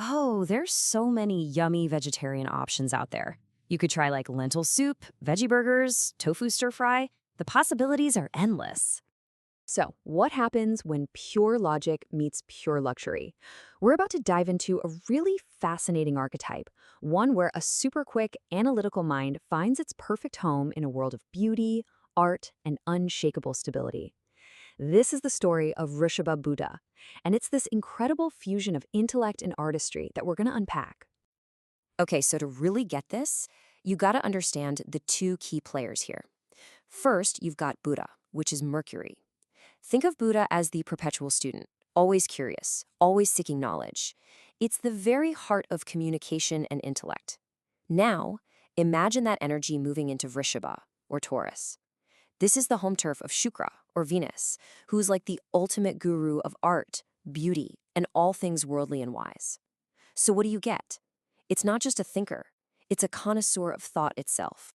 Oh, there's so many yummy vegetarian options out there. You could try like lentil soup, veggie burgers, tofu stir fry. The possibilities are endless. So, what happens when pure logic meets pure luxury? We're about to dive into a really fascinating archetype, one where a super quick, analytical mind finds its perfect home in a world of beauty, art, and unshakable stability. This is the story of Vṛṣabha Budha, and it's this incredible fusion of intellect and artistry that we're going to unpack. Okay, so to really get this, you gotta understand the two key players here. First, you've got Budha, which is Mercury. Think of Budha as the perpetual student, always curious, always seeking knowledge. It's the very heart of communication and intellect. Now, imagine that energy moving into Vṛṣabha, or Taurus. This is the home turf of Śukra, or Venus, who's like the ultimate guru of art, beauty, and all things worldly and wise. So what do you get? It's not just a thinker, it's a connoisseur of thought itself.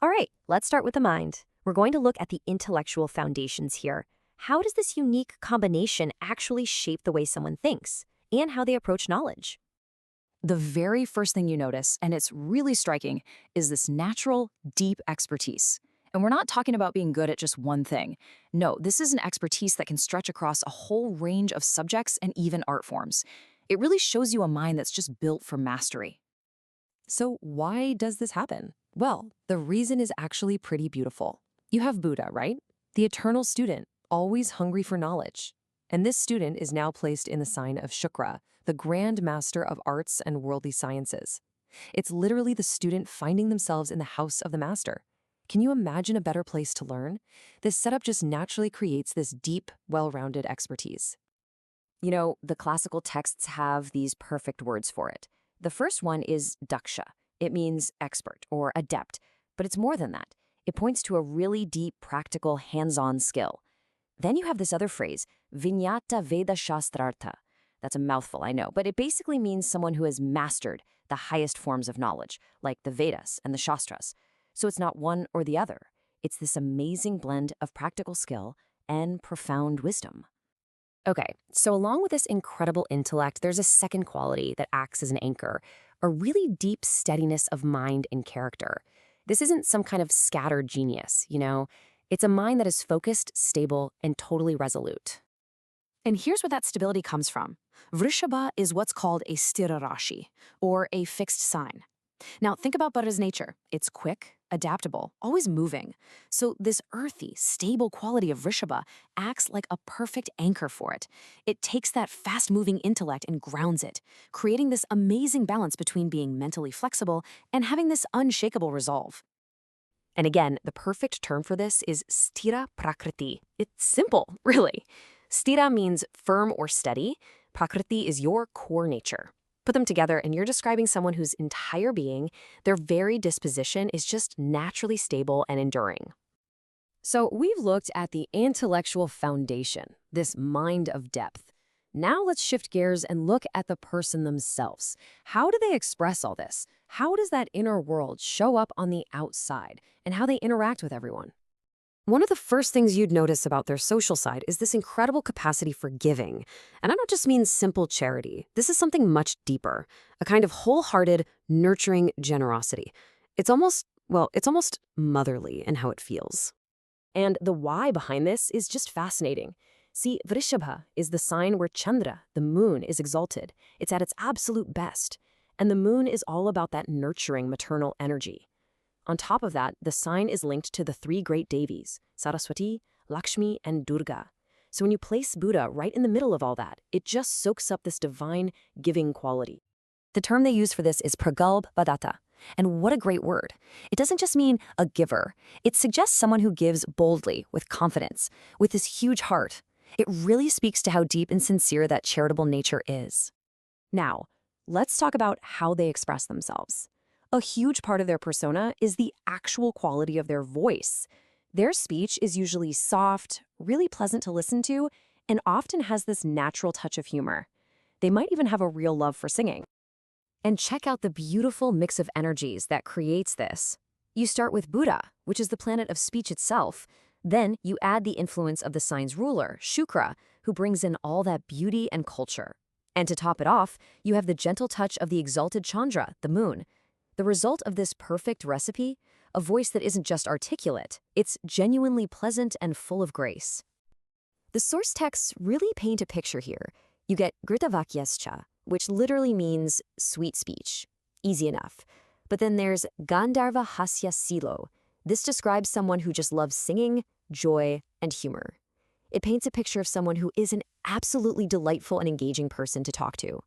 All right, let's start with the mind. We're going to look at the intellectual foundations here. How does this unique combination actually shape the way someone thinks and how they approach knowledge? The very first thing you notice, and it's really striking, is this natural, deep expertise. And we're not talking about being good at just one thing. No, this is an expertise that can stretch across a whole range of subjects and even art forms. It really shows you a mind that's just built for mastery. So why does this happen? Well, the reason is actually pretty beautiful. You have Budha, right? The eternal student, always hungry for knowledge. And this student is now placed in the sign of Śukra, the grand master of arts and worldly sciences. It's literally the student finding themselves in the house of the master. Can you imagine a better place to learn? This setup just naturally creates this deep, well-rounded expertise. You know, the classical texts have these perfect words for it. The first one is daksha. It means expert or adept, but it's more than that. It points to a really deep, practical, hands-on skill. Then you have this other phrase, viññāta veda Śāstrartha. That's a mouthful, I know, but it basically means someone who has mastered the highest forms of knowledge, like the Vedas and the Śāstras. So it's not one or the other. It's this amazing blend of practical skill and profound wisdom. Okay, so along with this incredible intellect, there's a second quality that acts as an anchor, a really deep steadiness of mind and character. This isn't some kind of scattered genius, you know? It's a mind that is focused, stable, and totally resolute. And here's where that stability comes from. Vṛṣabha is what's called a sthira rashi, or a fixed sign. Now, think about Buddha's nature. It's quick, adaptable, always moving. So this earthy, stable quality of Vṛṣabha acts like a perfect anchor for it. It takes that fast-moving intellect and grounds it, creating this amazing balance between being mentally flexible and having this unshakable resolve. And again, the perfect term for this is sthira prakriti. It's simple, really. Sthira means firm or steady. Prakriti is your core nature. Put them together and you're describing someone whose entire being, their very disposition is just naturally stable and enduring. So we've looked at the intellectual foundation, this mind of depth. Now let's shift gears and look at the person themselves. How do they express all this? How does that inner world show up on the outside and how they interact with everyone? One of the first things you'd notice about their social side is this incredible capacity for giving. And I don't just mean simple charity. This is something much deeper, a kind of wholehearted, nurturing generosity. It's almost motherly in how it feels. And the why behind this is just fascinating. See, Vṛṣabha is the sign where Chandra, the moon, is exalted. It's at its absolute best. And the moon is all about that nurturing maternal energy. On top of that, the sign is linked to the three great Devis, Sarasvatī, Lakṣmī, and Durgā. So when you place Budha right in the middle of all that, it just soaks up this divine giving quality. The term they use for this is pragalbhadatta. And what a great word. It doesn't just mean a giver. It suggests someone who gives boldly, with confidence, with this huge heart. It really speaks to how deep and sincere that charitable nature is. Now, let's talk about how they express themselves. A huge part of their persona is the actual quality of their voice. Their speech is usually soft, really pleasant to listen to, and often has this natural touch of humor. They might even have a real love for singing. And check out the beautiful mix of energies that creates this. You start with Budha, which is the planet of speech itself. Then you add the influence of the sign's ruler, Śukra, who brings in all that beauty and culture. And to top it off, you have the gentle touch of the exalted Chandra, the moon. The result of this perfect recipe? A voice that isn't just articulate, it's genuinely pleasant and full of grace. The source texts really paint a picture here. You get Gritavakyascha, which literally means sweet speech. Easy enough. But then there's Gandharva Hasya Silo. This describes someone who just loves singing, joy, and humor. It paints a picture of someone who is an absolutely delightful and engaging person to talk to.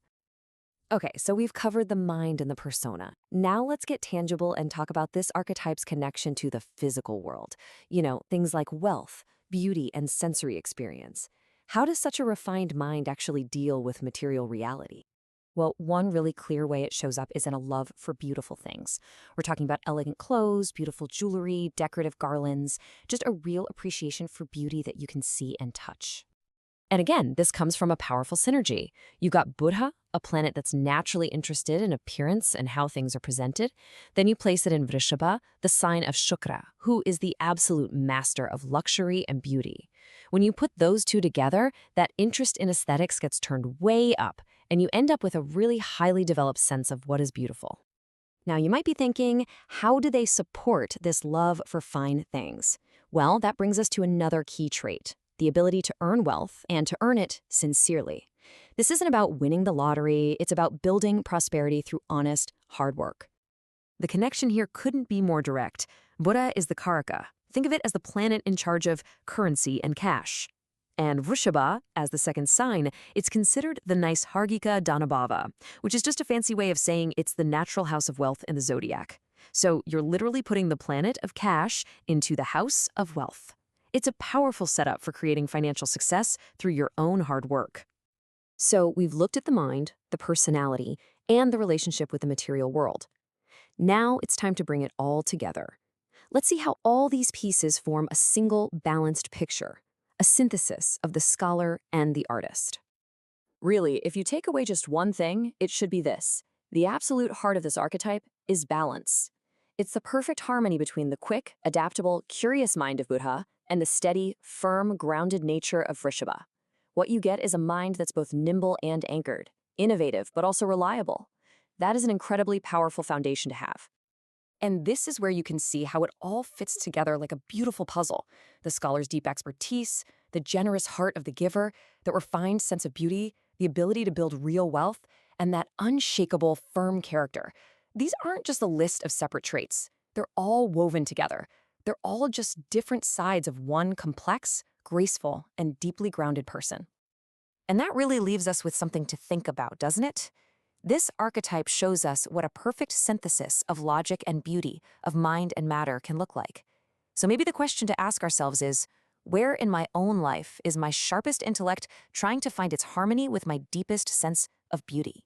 Okay, so we've covered the mind and the persona. Now let's get tangible and talk about this archetype's connection to the physical world. You know, things like wealth, beauty, and sensory experience. How does such a refined mind actually deal with material reality? Well, one really clear way it shows up is in a love for beautiful things. We're talking about elegant clothes, beautiful jewelry, decorative garlands, just a real appreciation for beauty that you can see and touch. And again, this comes from a powerful synergy. You got Budha, a planet that's naturally interested in appearance and how things are presented. Then you place it in Vṛṣabha, the sign of Śukra, who is the absolute master of luxury and beauty. When you put those two together, that interest in aesthetics gets turned way up, and you end up with a really highly developed sense of what is beautiful. Now, you might be thinking, how do they support this love for fine things? Well, that brings us to another key trait: the ability to earn wealth and to earn it sincerely. This isn't about winning the lottery, it's about building prosperity through honest, hard work. The connection here couldn't be more direct. Budha is the Karaka. Think of it as the planet in charge of currency and cash. And Vṛṣabha, as the second sign, it's considered the Naisargika Dhanabhāva, which is just a fancy way of saying it's the natural house of wealth in the zodiac. So you're literally putting the planet of cash into the house of wealth. It's a powerful setup for creating financial success through your own hard work. So we've looked at the mind, the personality, and the relationship with the material world. Now it's time to bring it all together. Let's see how all these pieces form a single balanced picture, a synthesis of the scholar and the artist. Really, if you take away just one thing, it should be this: the absolute heart of this archetype is balance. It's the perfect harmony between the quick, adaptable, curious mind of Budha and the steady, firm, grounded nature of Vṛṣabha. What you get is a mind that's both nimble and anchored, innovative but also reliable. That is an incredibly powerful foundation to have. And this is where you can see how it all fits together like a beautiful puzzle. The scholar's deep expertise, the generous heart of the giver, the refined sense of beauty, the ability to build real wealth, and that unshakable, firm character. These aren't just a list of separate traits. They're all woven together. They're all just different sides of one complex, graceful, and deeply grounded person. And that really leaves us with something to think about, doesn't it? This archetype shows us what a perfect synthesis of logic and beauty, of mind and matter can look like. So maybe the question to ask ourselves is, where in my own life is my sharpest intellect trying to find its harmony with my deepest sense of beauty?